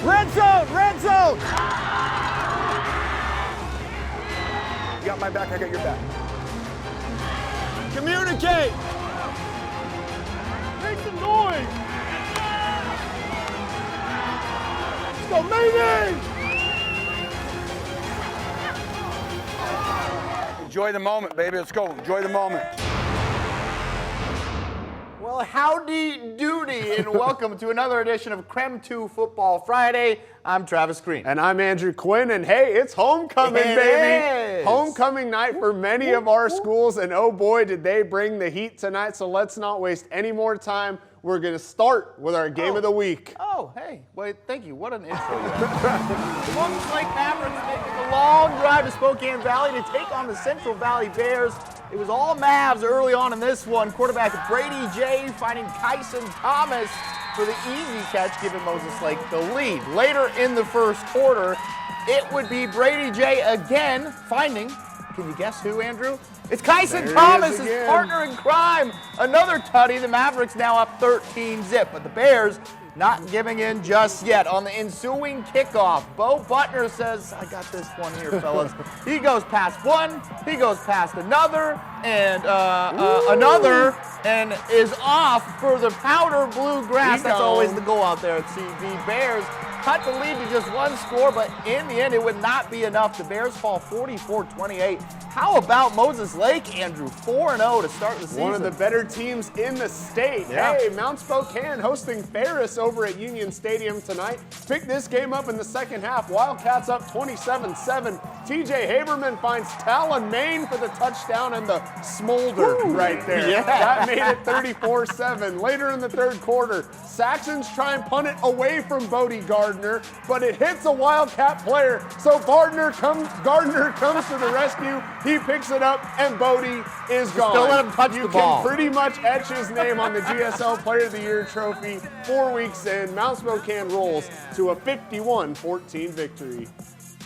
Red zone, red zone. You got my back, I got your back. Communicate. Make some noise. Let's go, Mayday. Enjoy the moment, baby. Let's go. Enjoy the moment. Well, howdy doody, and welcome to another edition of KREM 2 Football Friday. I'm Travis Green. And I'm Andrew Quinn, and hey, it's homecoming, baby. Homecoming night for many of our schools, and oh boy, did they bring the heat tonight, so let's not waste any more time. We're going to start with our game of the week. Oh, hey. Wait, thank you. What an intro you had. The Moses Lake Mavericks making the long drive to Spokane Valley to take on the Central Valley Bears. It was all Mavs early on in this one. Quarterback Brady J finding Kyson Thomas for the easy catch, giving Moses Lake the lead. Later in the first quarter, it would be Brady J again finding, can you guess who, Andrew? It's Kyson Thomas, his partner in crime. Another tutty. The Mavericks now up 13-zip, but the Bears not giving in just yet. On the ensuing kickoff, Bo Butner says, I got this one here, fellas. He goes past one, he goes past another, and another, and is off for the powder blue grass. That's always the goal out there at CV. Bears cut the lead to just one score, but in the end, it would not be enough. The Bears fall 44-28. How about Moses Lake, Andrew? 4-0 to start the season. One of the better teams in the state. Yeah. Hey, Mount Spokane hosting Ferris over at Union Stadium tonight. Picked this game up in the second half. Wildcats up 27-7. TJ Haberman finds Talon Main for the touchdown and the smolder right there. Yeah. That made it 34-7. Later in the third quarter, Saxons try and punt it away from Bodie Gardner, but it hits a Wildcat player. So Gardner comes to the rescue. He picks it up, and Bodie is gone. Still let him touch the ball. You can pretty much etch his name on the GSL Player of the Year trophy. 4 weeks in, Mount Spokane rolls to a 51-14 victory.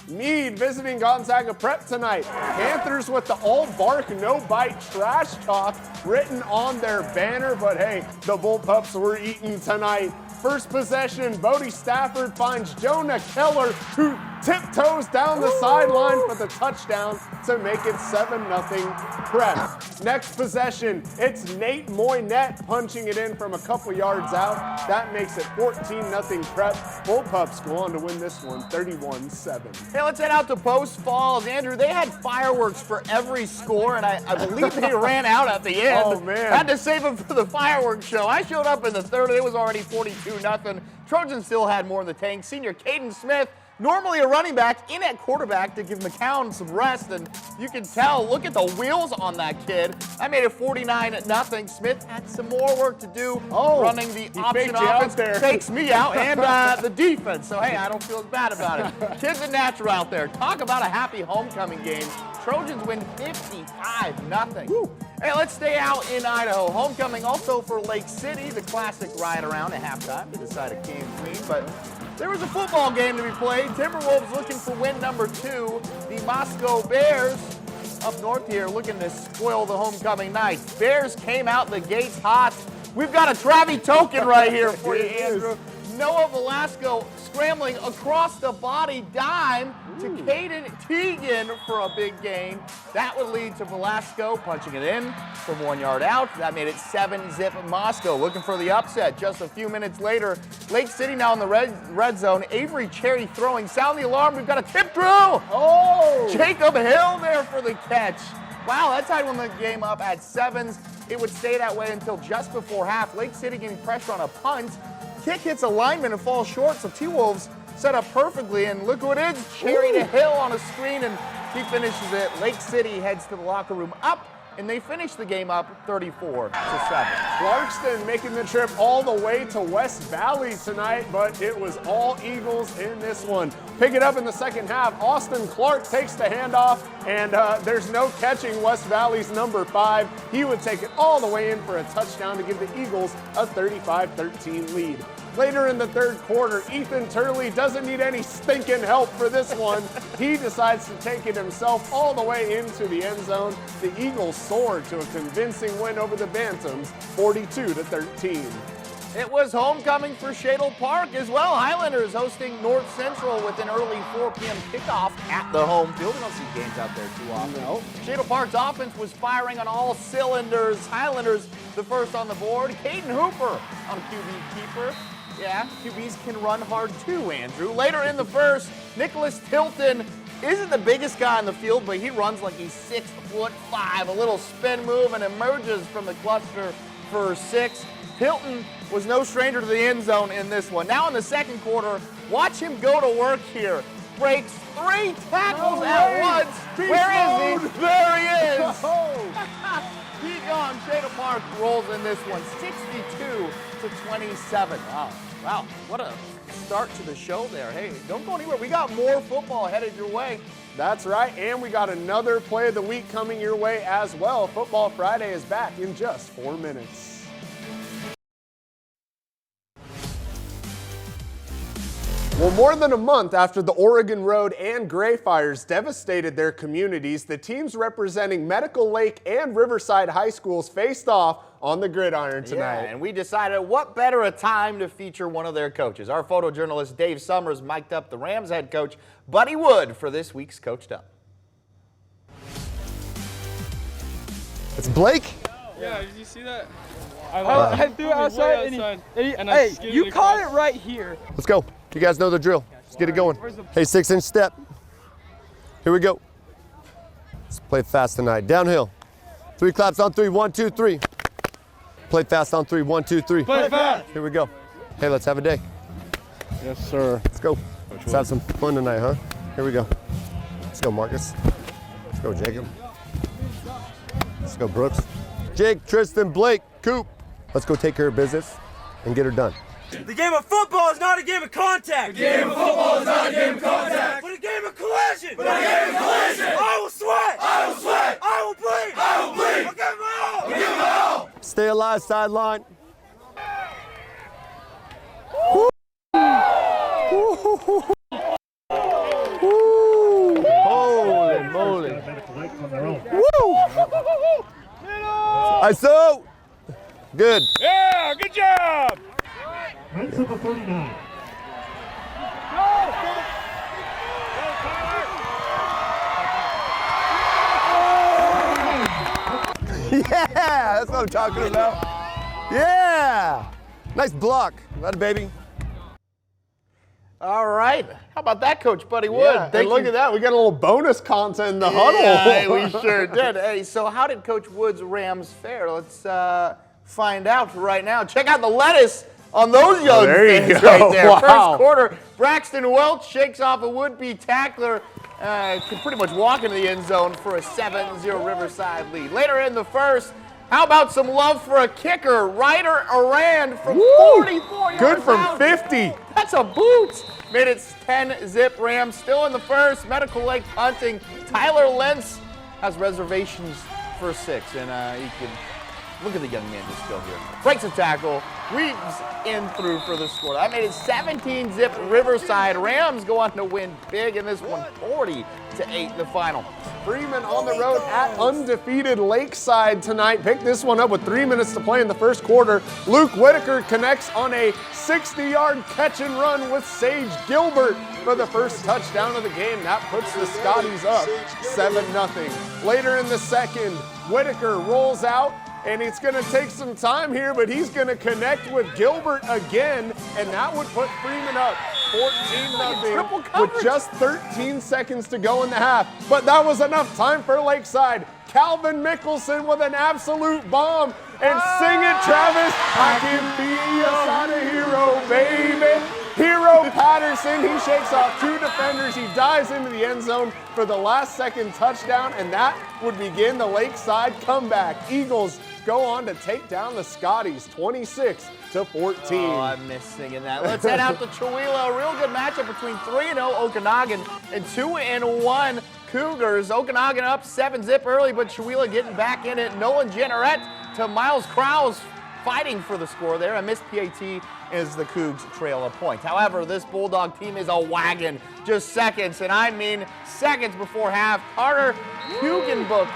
Meade visiting Gonzaga Prep tonight. Panthers with the all bark, no bite trash talk written on their banner, but hey, the Bullpups were eaten tonight. First possession, Bodie Stafford finds Jonah Keller, who tiptoes down the sideline for the touchdown to make it 7-0 Prep. Next possession, it's Nate Moynette punching it in from a couple yards out. That makes it 14-0 Prep. Bullpups go on to win this one 31-7. Hey, let's head out to Post Falls. Andrew, they had fireworks for every score, and I believe they ran out at the end. Oh, man. Had to save them for the fireworks show. I showed up in the third, and it was already 42-0. Trojans still had more in the tank. Senior Caden Smith, normally a running back, in at quarterback to give McCown some rest, and you can tell, look at the wheels on that kid. That made it 49-0. Smith had some more work to do running the option offense. Fakes me out, and the defense. So, hey, I don't feel as bad about it. Kid's a natural out there. Talk about a happy homecoming game. Trojans win 55-0. Hey, let's stay out in Idaho. Homecoming also for Lake City, the classic ride around at halftime to decide a king and queen, but there was a football game to be played. Timberwolves looking for win number 2. The Moscow Bears up north here looking to spoil the homecoming night. Bears came out the gates hot. We've got a Travie token right here for you, Andrew. Noah Velasco scrambling across the body dime to Caden Teagan for a big gain. That would lead to Velasco punching it in from 1 yard out. That made it 7-zip Moscow looking for the upset. Just a few minutes later, Lake City now in the red zone. Avery Cherry throwing. Sound the alarm. We've got a tip drill. Oh! Jacob Hill there for the catch. Wow, that's how won the game up at 7s. It would stay that way until just before half. Lake City getting pressure on a punt. Kick hits a lineman and falls short, so T-Wolves set up perfectly, and look who it is, Cherry to Hill on a screen, and he finishes it. Lake City heads to the locker room up, and they finish the game up 34-7. Clarkston making the trip all the way to West Valley tonight, but it was all Eagles in this one. Pick it up in the second half. Austin Clark takes the handoff, and there's no catching West Valley's number 5. He would take it all the way in for a touchdown to give the Eagles a 35-13 lead. Later in the third quarter, Ethan Turley doesn't need any stinking help for this one. He decides to take it himself all the way into the end zone. The Eagles soared to a convincing win over the Bantams, 42-13. It was homecoming for Shadle Park as well. Highlanders hosting North Central with an early 4 p.m. kickoff at the home field. We don't see games out there too often. No. Shadle Park's offense was firing on all cylinders. Highlanders the first on the board. Caden Hooper on QB keeper. Yeah, QBs can run hard too, Andrew. Later in the first, Nicholas Tilton isn't the biggest guy on the field, but he runs like he's 6'5". A little spin move and emerges from the cluster for 6. Tilton was no stranger to the end zone in this one. Now in the second quarter, watch him go to work here. Breaks 3 tackles at once. Where is he? There he is. Keep going. Shadle Park rolls in this one, 62-27. Wow, what a start to the show there. Hey, don't go anywhere. We got more football headed your way. That's right, and we got another play of the week coming your way as well. Football Friday is back in just 4 minutes. Well, more than a month after the Oregon Road and Gray fires devastated their communities, the teams representing Medical Lake and Riverside High Schools faced off on the gridiron tonight. Yeah, and we decided what better a time to feature one of their coaches. Our photojournalist Dave Summers mic'd up the Rams head coach, Buddy Wood, for this week's Coached Up. It's Blake? Yeah, did you see that? I threw it outside and hey, you caught it right here. Let's go. You guys know the drill. Let's get it going. Hey, 6-inch step. Here we go. Let's play fast tonight. Downhill. 3 claps on 3. 1, 2, 3. Play fast on 3. 1, 2, 3. Play fast. Here we go. Hey, let's have a day. Yes, sir. Let's go. Let's have some fun tonight, huh? Here we go. Let's go, Marcus. Let's go, Jacob. Let's go, Brooks. Jake, Tristan, Blake, Coop. Let's go take care of business and get her done. The game of football is not a game of contact. The game of football is not a game of contact. But a game of collision. But a game of collision. I will sweat. I will sweat. I will bleed. I will bleed. I'll give my all. I'll give my all. Stay alive, sideline. Holy moly. Woo! ISO. Good. Yeah, good job. That's number 39. Yeah, that's what I'm talking about. Yeah. Nice block. That baby. All right. How about that, Coach Buddy Wood? Yeah, and look at that. We got a little bonus content in the huddle. Yeah, we sure did. Hey, so how did Coach Wood's Rams fare? Let's find out right now. Check out the lettuce on those young things right there. Wow. First quarter, Braxton Welch shakes off a would-be tackler. Could pretty much walk into the end zone for a 7-0 Riverside lead. Later in the first, how about some love for a kicker, Ryder Arand from 44 yards Good from out. 50. That's a boot. Made it 10-zip Rams. Still in the first, Medical Lake punting. Tyler Lentz has reservations for 6, and he can look at the young man just still here. Breaks a tackle, weaves in through for the score. That made it 17-zip Riverside. Rams go on to win big in this one, 40-8 the final. Freeman on the road at undefeated Lakeside tonight. Picked this one up with 3 minutes to play in the first quarter. Luke Whitaker connects on a 60-yard catch and run with Sage Gilbert for the first touchdown of the game. That puts the Scotties up 7-0. Later in the second, Whitaker rolls out, and it's going to take some time here, but he's going to connect with Gilbert again, and that would put Freeman up 14-0 with just 13 seconds to go in the half. But that was enough time for Lakeside. Calvin Mickelson with an absolute bomb. And sing it, Travis. I can be a side of hero, baby. Hero Patterson, he shakes off 2 defenders. He dives into the end zone for the last second touchdown, and that would begin the Lakeside comeback. Eagles go on to take down the Scotties 26-14. Oh, I miss singing that. Let's head out to Chihuahua. A real good matchup between 3-0 Okanagan and 2-1 Cougars. Okanagan up 7-zip early, but Chihuahua getting back in it. Nolan Jenneret to Miles Krause fighting for the score there. A missed PAT as the Cougs trail a point. However, this Bulldog team is a wagon. Just seconds, and I mean seconds before half. Carter Hugenbook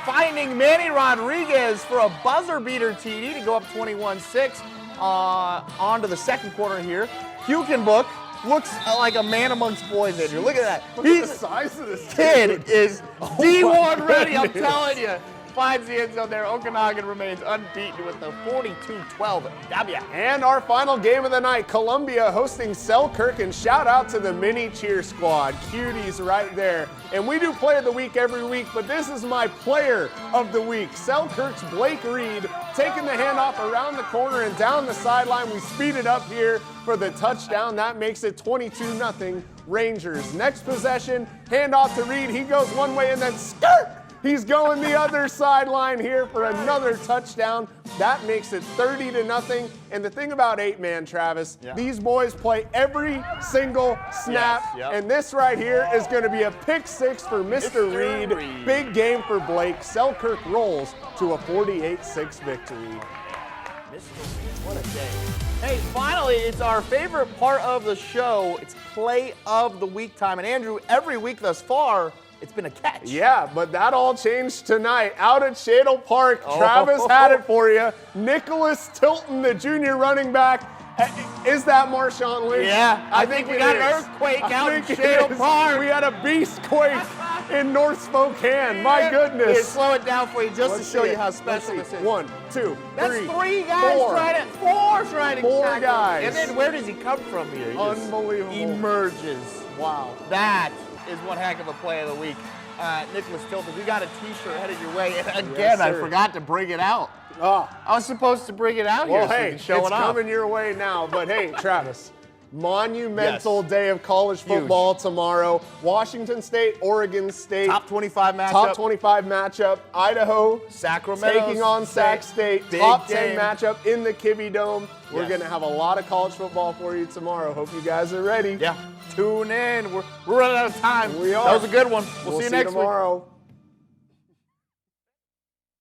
finding Manny Rodriguez for a buzzer beater TD to go up 21-6 on to the second quarter here. Hugenbook looks like a man amongst boys, Andrew. Look at that. Look at the size of this Kid is D1 my ready, I'm goodness. telling you. Finds the end zone there. Okanagan remains unbeaten with the 42-12 W. And our final game of the night, Columbia hosting Selkirk, and shout out to the mini cheer squad, cuties right there. And we do player of the week every week, but this is my player of the week. Selkirk's Blake Reed taking the handoff around the corner and down the sideline. We speed it up here for the touchdown. That makes it 22-0 Rangers. Next possession, handoff to Reed. He goes one way and then skirt! He's going the other sideline here for another touchdown. That makes it 30-0. And the thing about 8-man, Travis, these boys play every single snap. Yes, yep. And this right here is going to be a pick six for Mr. Reed. Big game for Blake. Selkirk rolls to a 48-6 victory. What a day. Hey, finally, it's our favorite part of the show. It's play of the week time. And Andrew, every week thus far, it's been a catch. Yeah, but that all changed tonight. Out at Shadle Park, Travis had it for you. Nicholas Tilton, the junior running back. Is that Marshawn Lynch? Yeah, I think we it got an is. earthquake I out in think it Shadle is. Park. We had a beast quake in North Spokane. My Here, goodness. slow it down for you just Let's to show see you it. how Let's special see. this is. 1, 2, That's 3, three guys four. trying to, four trying to Four tackle him. guys. And then where does he come from here? He just Unbelievable. emerges. Wow. That is one heck of a play of the week. Nicholas Tilton, we got a t-shirt headed your way. And again, Yes, I sir. forgot to bring it out. Oh. I was supposed to bring it out Well, here so hey, we can show it's it off. coming your way now. But hey, Travis, monumental Yes. day of college football tomorrow. Washington State, Oregon State. Top 25 matchup. Top 25 matchup. Idaho Sacramento taking on Sac State. Big Top game. 10 matchup in the Kibbe Dome. We're Yes. going to have a lot of college football for you tomorrow. Hope you guys are ready. Yeah, tune in. We're running out of time. We are. That was a good one. We'll see you next week. tomorrow.